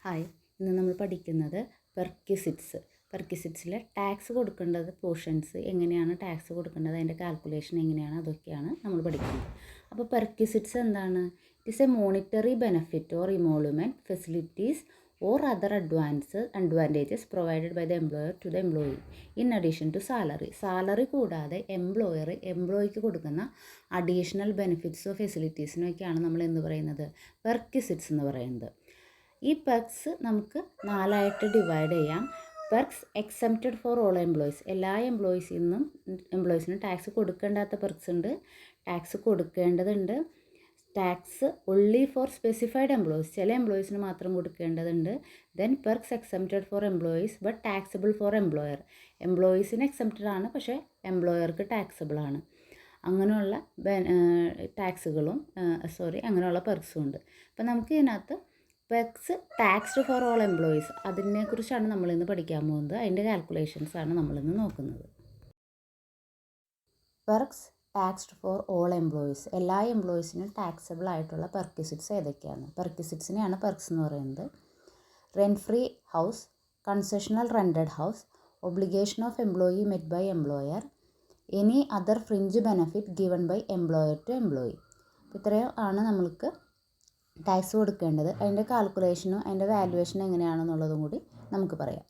Hi, ഇന്ന് നമ്മൾ പഠിക്കുന്നത് പെർക്വിസിറ്റ്സ്. പെർക്വിസിറ്റ്സിലെ ടാക്സ് കൊടുക്കേണ്ടത് പോർഷൻസ് എങ്ങനെയാണ് ടാക്സ് കൊടുക്കേണ്ടത്, അതിൻ്റെ കാൽക്കുലേഷൻ എങ്ങനെയാണ്, അതൊക്കെയാണ് നമ്മൾ പഠിക്കുന്നത്. അപ്പോൾ പെർക്വിസിറ്റ്സ് എന്താണ്? It is a monetary benefit or emolument facilities or other advantages provided by the employer to the employee in addition to salary. Salary കൂടാതെ എംപ്ലോയിക്ക് കൊടുക്കുന്ന അഡീഷണൽ ബെനിഫിറ്റ്സോ ഫെസിലിറ്റീസിനൊക്കെയാണ് നമ്മൾ എന്ത് പറയുന്നത്? പെർക്വിസിറ്റ്സ് എന്ന് പറയുന്നത്. ഈ പെർക്സ് നമുക്ക് 4ആയിട്ട് ഡിവൈഡ് ചെയ്യാം. Perks exempted for all employees, എല്ലാ എംപ്ലോയീസിനും ടാക്സ് കൊടുക്കേണ്ടാത്ത പെർക്സ് ഉണ്ട്, ടാക്സ് കൊടുക്കേണ്ടതുണ്ട്. Tax only for specified employees, ചില എംപ്ലോയീസിന് മാത്രം കൊടുക്കേണ്ടതുണ്ട്. Then perks exempted for employees but taxable for employer, എംപ്ലോയീസിന് എക്സംപ്റ്റഡ് ആണ് പക്ഷേ എംപ്ലോയർക്ക് ടാക്സബിൾ ആണ്. അങ്ങനെയുള്ള അങ്ങനെയുള്ള പെർക്സും ഉണ്ട്. അപ്പം നമുക്ക് ഇതിനകത്ത് perks taxed four all employees, അതിനെക്കുറിച്ചാണ് നമ്മളിന്ന് പഠിക്കാൻ പോകുന്നത്. അതിൻ്റെ കാൽക്കുലേഷൻസാണ് നമ്മളിന്ന് നോക്കുന്നത്. Perks taxed four all employees, എല്ലാ എംപ്ലോയീസിനും ടാക്സബിൾ ആയിട്ടുള്ള പെർക്വിസിറ്റ്സ് ഏതൊക്കെയാണ്? പെർക്വിസിറ്റ്സിനെയാണ് പെർക്സ് എന്ന് പറയുന്നത്. Rent free house, concessional rented house, obligation of employee met by employer, any other fringe benefit given by employer to employee. ഇത്രയും ആണ് നമ്മൾക്ക് ടാക്സ് കൊടുക്കേണ്ടത്. അതിൻ്റെ കാൽക്കുലേഷനും അതിൻ്റെ വാല്യുവേഷനും എങ്ങനെയാണെന്നുള്ളതും കൂടി നമുക്ക് പറയാം.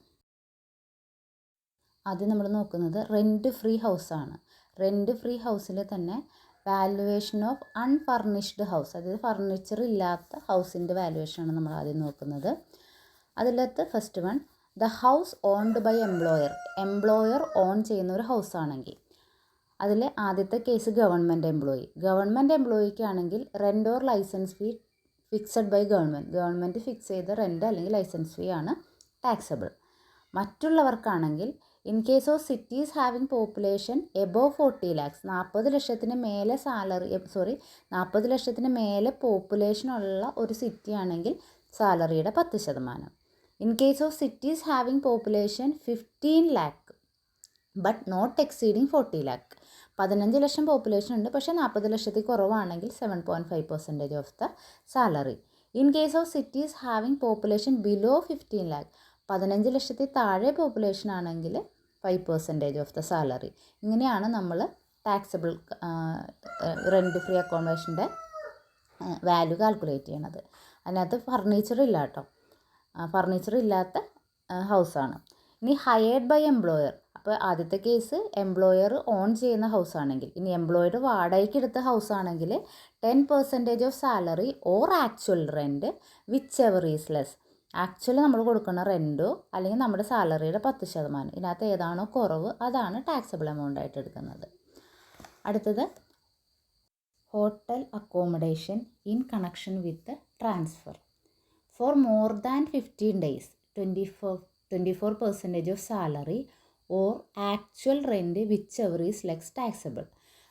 ആദ്യം നമ്മൾ നോക്കുന്നത് റെൻറ്റ് ഫ്രീ ഹൗസാണ്. റെൻറ്റ് ഫ്രീ ഹൗസിൽ തന്നെ വാല്യുവേഷൻ ഓഫ് അൺഫർണിഷ്ഡ് ഹൗസ്, അതായത് ഫർണിച്ചർ ഇല്ലാത്ത ഹൗസിൻ്റെ വാല്യുവേഷനാണ് നമ്മൾ ആദ്യം നോക്കുന്നത്. അതിലകത്ത് first one, the house owned by employer own ചെയ്യുന്ന ഒരു ഹൗസാണെങ്കിൽ, അതിൽ ആദ്യത്തെ കേസ് ഗവൺമെൻറ് എംപ്ലോയിക്കാണെങ്കിൽ rent or licence fee fixed by government fix ചെയ്ത റെൻ്റ് അല്ലെങ്കിൽ ലൈസൻസ് ഫീ ആണ് ടാക്സബിൾ. മറ്റുള്ളവർക്കാണെങ്കിൽ in case of cities having population above 40 lakhs, 40 ലക്ഷത്തിന് മേലെ 40 ലക്ഷത്തിന് മേലെ പോപ്പുലേഷനുള്ള ഒരു സിറ്റി ആണെങ്കിൽ സാലറിയുടെ 10%. In case of cities having population 15 lakh but not exceeding 40 lakh, 15 ലക്ഷം പോപ്പുലേഷൻ ഉണ്ട് പക്ഷേ 40 ലക്ഷത്തിൽ കുറവാണെങ്കിൽ 7.5% of the salary. In case of cities having population below 15 lakh, 15 ലക്ഷത്തിൽ താഴെ പോപ്പുലേഷൻ ആണെങ്കിൽ 5% ഓഫ് ദ സാലറി. ഇങ്ങനെയാണ് നമ്മൾ ടാക്സബിൾ റെൻറ്റ് ഫ്രീ അക്കോമഡേഷൻ്റെ വാല്യൂ കാൽക്കുലേറ്റ് ചെയ്യണത്. അതിനകത്ത് ഫർണിച്ചർ ഇല്ല കേട്ടോ, ഫർണിച്ചർ ഇല്ലാത്ത ഹൗസാണ്. ഇനി ഹയേർഡ് ബൈ എംപ്ലോയർ, അപ്പോൾ ആദ്യത്തെ കേസ് എംപ്ലോയർ ഓൺ ചെയ്യുന്ന ഹൗസാണെങ്കിൽ. ഇനി എംപ്ലോയർ വാടകയ്ക്ക് എടുത്ത ഹൗസാണെങ്കിൽ 10% of salary or actual rent which ever is less. Actually നമ്മൾ കൊടുക്കുന്ന റെൻറ്റോ അല്ലെങ്കിൽ നമ്മുടെ സാലറിയുടെ 10%, ഇതിനകത്ത് ഏതാണോ കുറവ് അതാണ് ടാക്സബിൾ എമൗണ്ട് ആയിട്ട് എടുക്കുന്നത്. അടുത്തത് hotel accommodation in connection with transfer for more than 15 days, 24% of salary or actual rent which ever is less taxable.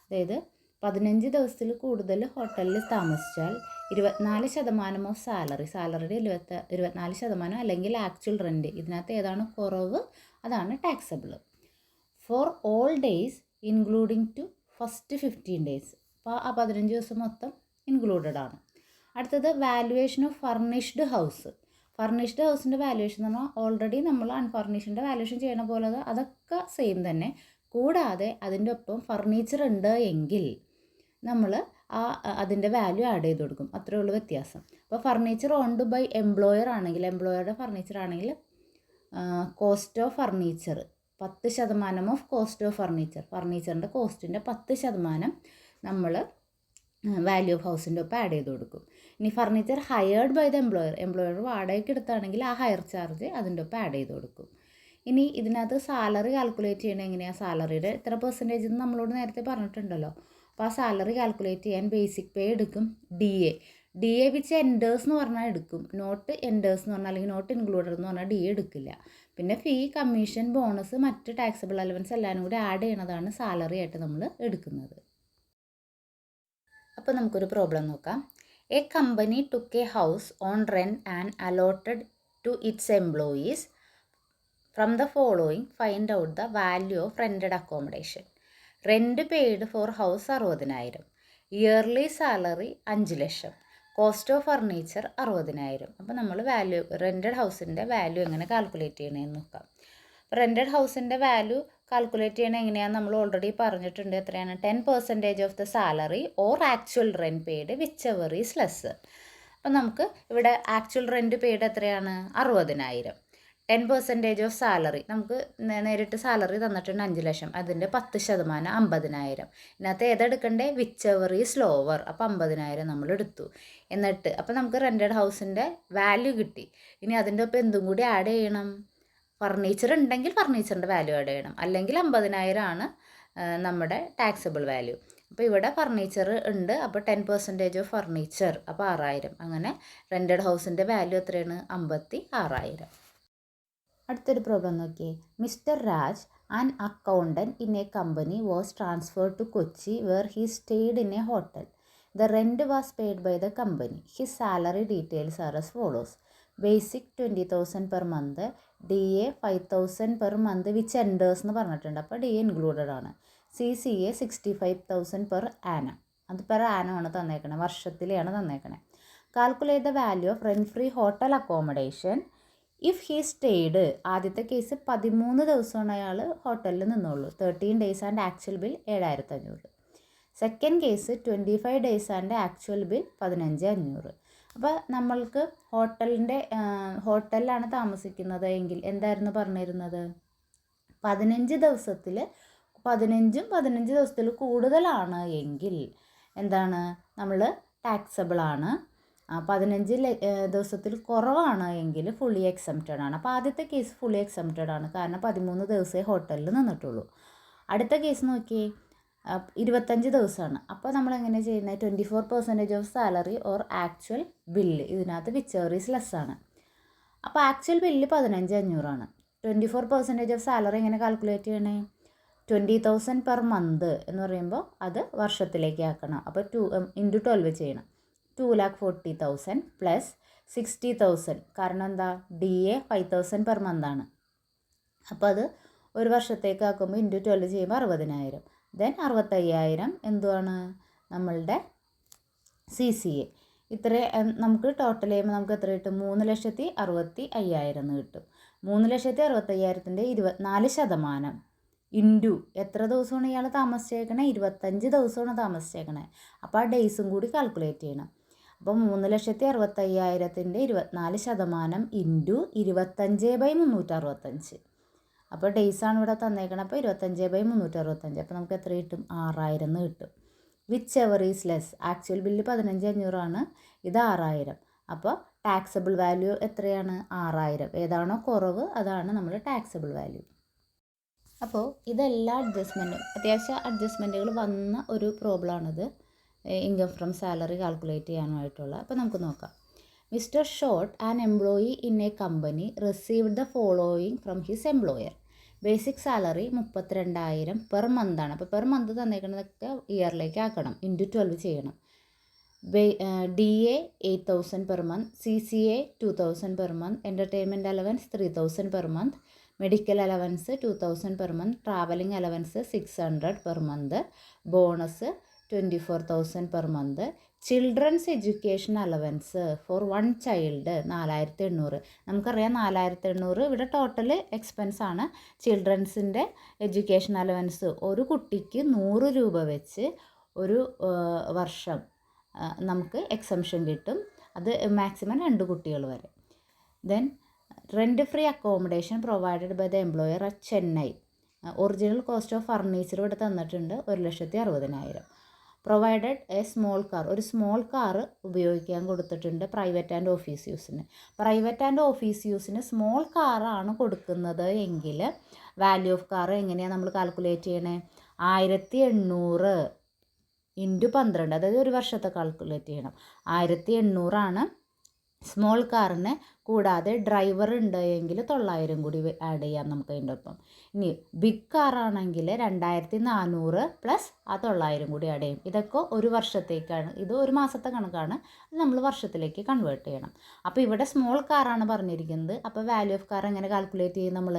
അതായത് 15 ദിവസത്തിൽ കൂടുതൽ ഹോട്ടലിൽ താമസിച്ചാൽ 24% ഓഫ് സാലറിയുടെ 24% അല്ലെങ്കിൽ ആക്ച്വൽ റെൻറ്റ്, ഇതിനകത്ത് ഏതാണ് കുറവ് അതാണ് taxable. For all days including to first 15 days, അപ്പോൾ ആ 15 ദിവസം മൊത്തം ഇൻക്ലൂഡഡ് ആണ്. അടുത്തത് വാല്യുവേഷൻ ഓഫ് ഫർണിഷ്ഡ് ഹൗസിൻ്റെ വാല്യുവേഷൻ എന്ന് പറഞ്ഞാൽ ഓൾറെഡി നമ്മൾ അൺഫർണിഷ്ഡിൻ്റെ വാല്യുവേഷൻ ചെയ്യണ പോലെ അതൊക്കെ സെയിം തന്നെ, കൂടാതെ അതിൻ്റെ ഒപ്പം ഫർണിച്ചർ ഉണ്ട് എങ്കിൽ നമ്മൾ അതിൻ്റെ വാല്യൂ ആഡ് ചെയ്ത് കൊടുക്കും, അത്രേ ഉള്ളൂ വ്യത്യാസം. അപ്പോൾ ഫർണിച്ചർ ഓൺഡ് ബൈ എംപ്ലോയർ ആണെങ്കിൽ, എംപ്ലോയറുടെ ഫർണിച്ചർ ആണെങ്കിൽ cost of furniture 10% of cost of ഫർണിച്ചറിൻ്റെ കോസ്റ്റിൻ്റെ 10% നമ്മൾ വാല്യൂ ഓഫ് ഹൗസിൻ്റെ ഒപ്പം ആഡ് ചെയ്ത് കൊടുക്കും. ഇനി furniture hired by the employer വാടകയ്ക്ക് എടുത്താണെങ്കിൽ ആ ഹയർ ചാർജ് അതിൻ്റെ ഒപ്പം ആഡ് ചെയ്ത് കൊടുക്കും. ഇനി ഇതിനകത്ത് സാലറി കാൽക്കുലേറ്റ് ചെയ്യണത് എങ്ങനെയാണ്? സാലറിയുടെ എത്ര പെർസെൻറ്റേജ് എന്ന് നമ്മളോട് നേരത്തെ പറഞ്ഞിട്ടുണ്ടല്ലോ. അപ്പോൾ ആ സാലറി കാൽക്കുലേറ്റ് ചെയ്യാൻ ബേസിക് പേ എടുക്കും, ഡി എ വിച്ച് എൻഡേഴ്സ് എന്ന് പറഞ്ഞാൽ എടുക്കും, നോട്ട് എൻഡേഴ്സ് എന്ന് പറഞ്ഞാൽ അല്ലെങ്കിൽ നോട്ട് ഇൻക്ലൂഡഡ് എന്ന് പറഞ്ഞാൽ ഡി എ എടുക്കില്ല. പിന്നെ ഫീ, കമ്മീഷൻ, ബോണസ്, മറ്റ് ടാക്സബിൾ അലവൻസ് എല്ലാവരും കൂടി ആഡ് ചെയ്യണതാണ് സാലറി ആയിട്ട് നമ്മൾ എടുക്കുന്നത്. അപ്പോൾ നമുക്കൊരു പ്രോബ്ലം നോക്കാം. A company took a house on rent and allotted to its employees. From the following find out the value of rented accommodation. Rent paid for house 60,000, yearly salary 5 ലക്ഷം, cost of furniture 60,000. അപ്പോൾ നമ്മൾ rented ഹൗസിൻ്റെ value എങ്ങനെ calculate ചെയ്യണമെന്ന് നോക്കാം. Rented ഹൗസിൻ്റെ value calculate ചെയ്യണത് എങ്ങനെയാണെന്ന് നമ്മൾ ഓൾറെഡി പറഞ്ഞിട്ടുണ്ട്. എത്രയാണ്? 10% of the salary or actual rent paid which ever is less. അപ്പം നമുക്ക് ഇവിടെ ആക്ച്വൽ റെൻറ്റ് പെയ്ഡ് എത്രയാണ്? 60,000. 10% ഓഫ് സാലറി, നമുക്ക് നേരിട്ട് സാലറി തന്നിട്ടുണ്ട് 5 ലക്ഷം, അതിൻ്റെ 10% 50,000. ഇതിനകത്ത് ഏതെടുക്കണ്ടേ? Whichever is lower. അപ്പോൾ 50,000 നമ്മൾ എടുത്തു. എന്നിട്ട് അപ്പോൾ നമുക്ക് റെൻറ്റഡ് ഹൗസിൻ്റെ വാല്യൂ കിട്ടി. ഇനി അതിൻ്റെ ഒപ്പം എന്തും കൂടി ആഡ് ചെയ്യണം. ഫർണിച്ചർ ഉണ്ടെങ്കിൽ ഫർണിച്ചറിൻ്റെ വാല്യൂ ആഡ് ചെയ്യണം, അല്ലെങ്കിൽ 50,000 ആണ് നമ്മുടെ ടാക്സബിൾ വാല്യൂ. അപ്പോൾ ഇവിടെ ഫർണിച്ചർ ഉണ്ട്, അപ്പോൾ 10% ഓഫ് ഫർണിച്ചർ, അപ്പോൾ 6,000. അങ്ങനെ റെൻറ്റഡ് ഹൗസിൻ്റെ വാല്യൂ എത്രയാണ്? 56,000. അടുത്തൊരു പ്രോബ്ലം നോക്കിയേ. Mister Raj, an accountant in a company, was transferred to Kochi where he stayed in a hotel. The rent was paid by the company. His salary details are as follows. Basic 20,000 per month, DA 5,000 per month which enters എന്ന് പറഞ്ഞിട്ടുണ്ട്, അപ്പോൾ DA included ആണ്. CCA 65,000 per annum. അത് per annum ആണ് തന്നേക്കണേ, വർഷത്തിലെയാണ് തന്നേക്കണേ. Calculate the value of rent free hotel accommodation if he stayed. ആദ്യത്തെ കേസ് 13 ദിവസമാണ് അയാൾ ഹോട്ടലിൽ നിന്നുള്ളൂ, 13 days and actual bill 7,500. Second case 25 days and actual bill 15,500. അപ്പോൾ നമ്മൾക്ക് ഹോട്ടലിലാണ് താമസിക്കുന്നത് എങ്കിൽ എന്തായിരുന്നു പറഞ്ഞിരുന്നത്? 15 ദിവസത്തിൽ 15 ദിവസത്തിൽ കൂടുതലാണ് എങ്കിൽ എന്താണ്? നമ്മൾ ടാക്സബിളാണ്. 15 ദിവസത്തിൽ കുറവാണ് എങ്കിൽ ഫുള്ളി എക്സംപ്റ്റഡ് ആണ്. അപ്പോൾ ആദ്യത്തെ കേസ് ഫുള്ളി എക്സംപ്റ്റഡ് ആണ്, കാരണം 13 ദിവസമേ ഹോട്ടലിൽ നിന്നിട്ടുള്ളൂ. അടുത്ത കേസ് നോക്കി 25 ദിവസമാണ്. അപ്പോൾ നമ്മൾ എങ്ങനെ ചെയ്യുന്നത്? 24% of salary or actual bill, ഇതിനകത്ത് വിച്ച് എവർ ഈസ് ലെസ് ആണ്. അപ്പോൾ ആക്ച്വൽ ബില്ല് 15,500 ആണ്. 24% ഓഫ് സാലറി എങ്ങനെ കാൽക്കുലേറ്റ് ചെയ്യണേ? 20,000 പെർ മന്ത് എന്ന് പറയുമ്പോൾ അത് വർഷത്തിലേക്ക് ആക്കണം. അപ്പോൾ 2 × 12 ചെയ്യണം. 2,40,000 പ്ലസ് 60,000, കാരണം എന്താ? DA 5,000 പെർ മന്താണ്. അപ്പോൾ അത് ഒരു വർഷത്തേക്ക് ആക്കുമ്പോൾ × 12 ചെയ്യുമ്പോൾ 60,000. ദെൻ 65,000 എന്തുവാണ്? നമ്മളുടെ CCA. ഇത്ര നമുക്ക് ടോട്ടൽ ചെയ്യുമ്പോൾ നമുക്ക് എത്ര കിട്ടും? 3,65,000 എന്ന് കിട്ടും. 3,65,000ൻ്റെ 24% ഇൻറ്റു എത്ര ദിവസമാണ് ഇയാൾ താമസിച്ചേക്കണേ? 25 ദിവസമാണ് താമസിച്ചേക്കണേ. അപ്പോൾ ആ ഡേയ്സും കൂടി കാൽക്കുലേറ്റ് ചെയ്യണം. അപ്പോൾ 3,65,000ൻ്റെ 24% ഇൻറ്റു 25/365. അപ്പോൾ ഡേയ്സാണ് ഇവിടെ തന്നേക്കണം. അപ്പോൾ 25/365. അപ്പോൾ നമുക്ക് എത്ര കിട്ടും? 6,000 എന്ന് കിട്ടും. Which ever is less. Actual bill 15,500 ആണ്, ഇത് 6,000. അപ്പോൾ ടാക്സബിൾ വാല്യൂ എത്രയാണ്? 6,000. ഏതാണോ കുറവ് അതാണ് നമ്മൾ ടാക്സബിൾ വാല്യൂ. അപ്പോൾ ഇതെല്ലാ അത്യാവശ്യം അഡ്ജസ്റ്റ്മെൻറ്റുകൾ വന്ന ഒരു പ്രോബ്ലമാണിത്, ഇൻകം ഫ്രം സാലറി കാൽക്കുലേറ്റ് ചെയ്യാനായിട്ടുള്ള. അപ്പോൾ നമുക്ക് നോക്കാം. Mister Short, an employee in a company, received the following from his employer. Basic salary 32,000 per മന്താണ്. അപ്പോൾ പെർ മന്ത് തന്നേക്കുന്നതൊക്കെ ഇയറിലേക്ക് ആക്കണം, × 12 ചെയ്യണം. DA 8,000 per month, CCA 2,000 per month, entertainment allowance 3,000 per month, medical allowance 2,000 per month, travelling allowance 600 per month, bonus 24,000 per month, children's education allowance for 1 child 4,800. നമുക്കറിയാം 4,800 ഇവിടെ total expense ആണ്. ചിൽഡ്രൻസിൻ്റെ education allowance ഒരു കുട്ടിക്ക് 100 രൂപ വെച്ച് ഒരു വർഷം നമുക്ക് എക്സംഷൻ കിട്ടും. അത് മാക്സിമം 2 കുട്ടികൾ വരെ. Then rent free accommodation provided by the employer at Chennai. Original cost of furniture ഇവിടെ തന്നിട്ടുണ്ട് 1,60,000. പ്രൊവൈഡഡ് എ സ്മോൾ കാർ, ഒരു സ്മോൾ കാർ ഉപയോഗിക്കാൻ കൊടുത്തിട്ടുണ്ട് പ്രൈവറ്റ് ആൻഡ് ഓഫീസ് യൂസിന്. പ്രൈവറ്റ് ആൻഡ് ഓഫീസ് യൂസിന് സ്മോൾ കാറാണ് കൊടുക്കുന്നത് എങ്കിൽ വാല്യൂ ഓഫ് കാർ എങ്ങനെയാണ് നമ്മൾ കാൽക്കുലേറ്റ് ചെയ്യണേ? 1,800 × 12, അതായത് ഒരു വർഷത്തെ കാൽക്കുലേറ്റ് ചെയ്യണം. 1,800 ആണ് സ്മോൾ കാറിന്. കൂടാതെ ഡ്രൈവർ ഉണ്ട് എങ്കിൽ 900 കൂടി ആഡ് ചെയ്യാം നമുക്ക് അതിൻ്റെ ഒപ്പം. ഇനി ബിഗ് കാറാണെങ്കിൽ 2,400 പ്ലസ് ആ 900 കൂടി ആഡ് ചെയ്യും. ഇതൊക്കെ ഒരു വർഷത്തേക്കാണ്, ഇത് ഒരു മാസത്തെ കണക്കാണ്, അത് നമ്മൾ വർഷത്തിലേക്ക് കൺവേർട്ട് ചെയ്യണം. അപ്പോൾ ഇവിടെ സ്മോൾ കാറാണ് പറഞ്ഞിരിക്കുന്നത്. അപ്പോൾ വാല്യൂ ഓഫ് കാർ എങ്ങനെ കാൽക്കുലേറ്റ് ചെയ്യും നമ്മൾ?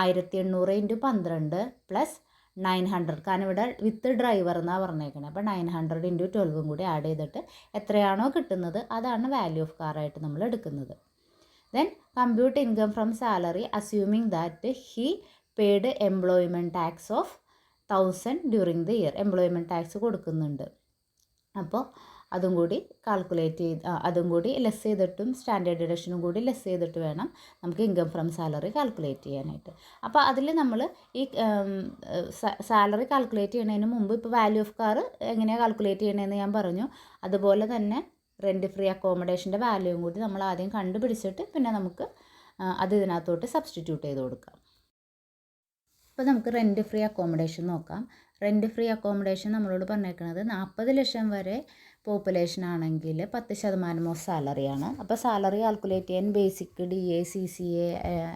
1,800 × 12 പ്ലസ് 900, കാരണം ഇവിടെ വിത്ത് ഡ്രൈവർ എന്നാണ് പറഞ്ഞേക്കുന്നത്. അപ്പോൾ 900 × 12 കൂടി ആഡ് ചെയ്തിട്ട് എത്രയാണോ കിട്ടുന്നത് അതാണ് വാല്യൂ ഓഫ് കാർ ആയിട്ട് നമ്മൾ എടുക്കുന്നത്. Then compute income from salary assuming that he paid employment tax of 1000 during the year. Employment tax കൊടുക്കുന്നുണ്ട്. അപ്പോൾ അതും കൂടി കാൽക്കുലേറ്റ് ചെയ്ത് അതും കൂടി ലെസ് ചെയ്തിട്ടും സ്റ്റാൻഡേർഡ് ഡിഡക്ഷനും കൂടി ലെസ് ചെയ്തിട്ട് വേണം നമുക്ക് ഇൻകം ഫ്രം സാലറി കാൽക്കുലേറ്റ് ചെയ്യാനായിട്ട്. അപ്പോൾ അതിൽ നമ്മൾ ഈ സാലറി കാൽക്കുലേറ്റ് ചെയ്യുന്നതിന് മുമ്പ് ഇപ്പോൾ വാല്യൂ ഓഫ് കാർ എങ്ങനെയാണ് കാൽക്കുലേറ്റ് ചെയ്യണമെന്ന് ഞാൻ പറഞ്ഞു. അതുപോലെ തന്നെ റെൻറ്റ് ഫ്രീ അക്കോമഡേഷൻ്റെ വാല്യൂവും കൂടി നമ്മൾ ആദ്യം കണ്ടുപിടിച്ചിട്ട് പിന്നെ നമുക്ക് അത് ഇതിനകത്തോട്ട് സബ്സ്റ്റിറ്റ്യൂട്ട് ചെയ്ത് കൊടുക്കാം. അപ്പോൾ നമുക്ക് റെൻറ്റ് ഫ്രീ അക്കോമഡേഷൻ നോക്കാം. റെൻറ്റ് ഫ്രീ അക്കോമഡേഷൻ നമ്മളോട് പറഞ്ഞേക്കുന്നത് 40 ലക്ഷം വരെ പോപ്പുലേഷൻ ആണെങ്കിൽ 10% ഓഫ് സാലറിയാണ്. അപ്പോൾ സാലറി കാൽക്കുലേറ്റ് ചെയ്യാൻ basic, DA, CCA,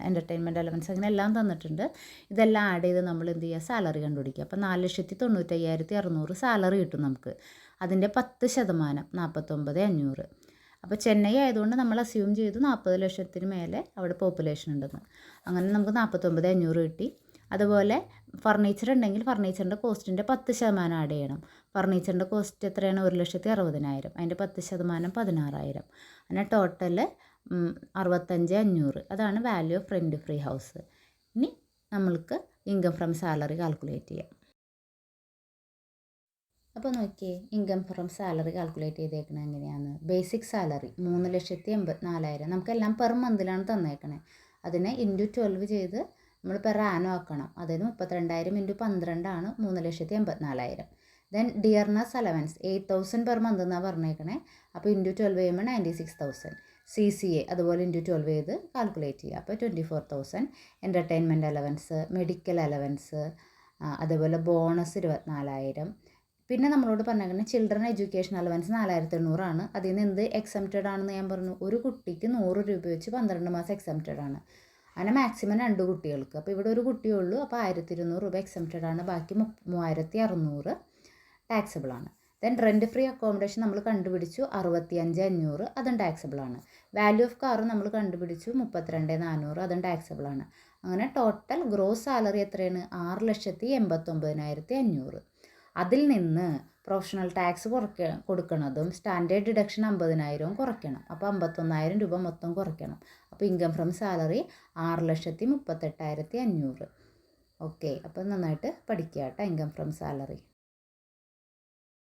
entertainment allowance അങ്ങനെ എല്ലാം തന്നിട്ടുണ്ട്. ഇതെല്ലാം ആഡ് ചെയ്ത് നമ്മൾ എന്ത് ചെയ്യുക, സാലറി കണ്ടുപിടിക്കുക. അപ്പോൾ 4,95,600 സാലറി കിട്ടും നമുക്ക്. അതിൻ്റെ 10% 49,500. അപ്പോൾ ചെന്നൈ ആയതുകൊണ്ട് നമ്മൾ അസ്യൂം ചെയ്തു 40 ലക്ഷത്തിന് മേലെ അവിടെ പോപ്പുലേഷൻ ഉണ്ടെന്ന്. അങ്ങനെ നമുക്ക് 49,500 കിട്ടി. അതുപോലെ ഫർണിച്ചർ ഉണ്ടെങ്കിൽ ഫർണിച്ചറിൻ്റെ കോസ്റ്റിൻ്റെ 10% ആഡ് ചെയ്യണം. ഫർണിച്ചറിൻ്റെ കോസ്റ്റ് എത്രയാണ്? 1,60,000. അതിൻ്റെ 10% 16,000. അങ്ങനെ ടോട്ടൽ 65,500. അതാണ് value of rent free house. ഇനി നമ്മൾക്ക് ഇൻകം ഫ്രം സാലറി കാൽക്കുലേറ്റ് ചെയ്യാം. അപ്പോൾ നോക്കിയേ, ഇൻകം ഫ്രം സാലറി കാൽക്കുലേറ്റ് ചെയ്തേക്കണത് എങ്ങനെയാണ്? Basic salary 3,84,000. നമുക്കെല്ലാം പെർ മന്തിലാണ് തന്നേക്കണേ. അതിനെ ഇൻറ്റു 12 ചെയ്ത് നമ്മൾ പെർ ആനോ ആക്കണം. അതായത് 32,000 × 12 ആണ് 3,84,000. Then dearness allowance 8,000 per month എന്നാണ് പറഞ്ഞേക്കണേ. അപ്പോൾ ഇൻറ്റു 12 ചെയ്യുമ്പോൾ 96,000. CCA അതുപോലെ ഇൻറ്റു 12 ചെയ്ത് കാൽക്കുലേറ്റ് ചെയ്യുക. അപ്പോൾ 24,000. എൻ്റർടൈൻമെൻറ്റ് അലവൻസ്, മെഡിക്കൽ അലവൻസ്, അതുപോലെ ബോണസ് 24,000. പിന്നെ നമ്മളോട് പറഞ്ഞേക്കുന്നത് ചിൽഡ്രൻ എഡ്യൂക്കേഷൻ അലവൻസ് 4,800 ആണ്. അതിൽ നിന്ന് എന്ത് എക്സംപ്റ്റഡ് ആണെന്ന് ഞാൻ പറഞ്ഞു. ഒരു കുട്ടിക്ക് 100 രൂപ വെച്ച് 12 മാസം എക്സംപ്റ്റഡ് ആണ്. അങ്ങനെ മാക്സിമം 2 കുട്ടികൾക്ക്. അപ്പോൾ ഇവിടെ ഒരു കുട്ടിയേ ഉള്ളൂ. അപ്പോൾ 1,200 രൂപ എക്സംപ്റ്റഡ് ആണ്. ബാക്കി 3,600 ടാക്സബിൾ ആണ്. ദെൻ റെൻറ്റ് ഫ്രീ അക്കോമഡേഷൻ നമ്മൾ കണ്ടുപിടിച്ചു 65,500. അതും ടാക്സബിൾ ആണ്. വാല്യൂ ഓഫ് കാർ നമ്മൾ കണ്ടുപിടിച്ചു 32,400. അതും ടാക്സബിൾ ആണ്. അങ്ങനെ ടോട്ടൽ ഗ്രോസ് സാലറി എത്രയാണ്? 6,89,500. അതിൽ നിന്ന് പ്രൊഫഷണൽ ടാക്സ് കൊടുക്കണതും സ്റ്റാൻഡേർഡ് ഡിഡക്ഷൻ 50,000 കുറയ്ക്കണം. അപ്പോൾ 51,000 രൂപ മൊത്തം കുറയ്ക്കണം. അപ്പോൾ ഇൻകം ഫ്രം സാലറി 6,38,500. ഓക്കെ, അപ്പോൾ നന്നായിട്ട് പഠിക്കുക കേട്ടോ ഇൻകം ഫ്രം സാലറി.